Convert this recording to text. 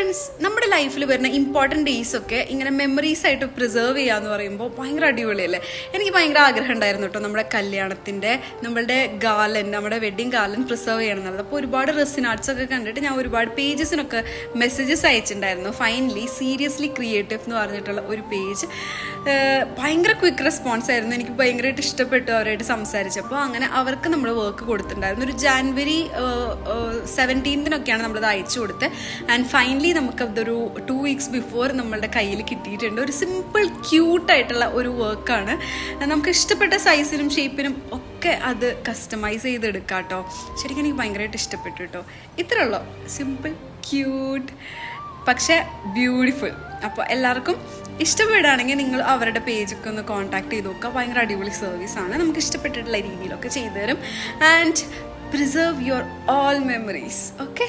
Friends, നമ്മുടെ ലൈഫിൽ വരുന്ന ഇമ്പോർട്ടൻറ്റ് ഡേയ്സ് ഒക്കെ ഇങ്ങനെ മെമ്മറീസ് ആയിട്ട് പ്രിസർവ് ചെയ്യുക എന്ന് പറയുമ്പോൾ ഭയങ്കര അടിപൊളിയല്ലേ. എനിക്ക് ഭയങ്കര ആഗ്രഹം ഉണ്ടായിരുന്നു കേട്ടോ നമ്മുടെ കല്യാണത്തിൻ്റെ നമ്മുടെ വെഡ്ഡിങ് ഗാലൻ പ്രിസർവ് ചെയ്യണം എന്നുള്ളത്. അപ്പോൾ ഒരുപാട് റെസിൻ ആർട്സ് ഒക്കെ കണ്ടിട്ട് ഞാൻ ഒരുപാട് പേജസിനൊക്കെ മെസ്സേജസ് അയച്ചിട്ടുണ്ടായിരുന്നു. ഫൈനലി സീരിയസ്ലി ക്രിയേറ്റീവ് എന്ന് പറഞ്ഞിട്ടുള്ള ഒരു പേജ് ഭയങ്കര ക്വിക്ക് റെസ്പോൺസ് ആയിരുന്നു. എനിക്ക് ഭയങ്കരമായിട്ട് ഇഷ്ടപ്പെട്ടു അവരായിട്ട് സംസാരിച്ചപ്പോൾ. അങ്ങനെ അവർക്ക് നമ്മൾ വർക്ക് കൊടുത്തിട്ടുണ്ടായിരുന്നു. ഒരു ജാനുവരി 17-നൊക്കെയാണ് നമ്മളത് അയച്ചു കൊടുത്തത്. ആൻഡ് ഫൈനലി നമുക്കതൊരു 2 weeks ബിഫോർ നമ്മളുടെ കയ്യിൽ കിട്ടിയിട്ടുണ്ട്. ഒരു സിമ്പിൾ ക്യൂട്ടായിട്ടുള്ള ഒരു വർക്കാണ്. നമുക്ക് ഇഷ്ടപ്പെട്ട സൈസിനും ഷേപ്പിനും ഒക്കെ അത് കസ്റ്റമൈസ് ചെയ്തെടുക്കാം കേട്ടോ. ശരിക്കും എനിക്ക് ഭയങ്കരമായിട്ട് ഇഷ്ടപ്പെട്ടു കേട്ടോ. ഇത്രയുള്ളൂ, സിമ്പിൾ ക്യൂട്ട് പക്ഷേ ബ്യൂട്ടിഫുൾ. അപ്പോൾ എല്ലാവർക്കും ഇഷ്ടപ്പെടുകയാണെങ്കിൽ നിങ്ങൾ അവരുടെ പേജൊക്കെ ഒന്ന് കോൺടാക്ട് ചെയ്ത് നോക്കുക. ഭയങ്കര അടിപൊളി സർവീസാണ്. നമുക്ക് ഇഷ്ടപ്പെട്ടിട്ടുള്ള രീതിയിലൊക്കെ ചെയ്തു തരും. And preserve your all memories. Okay.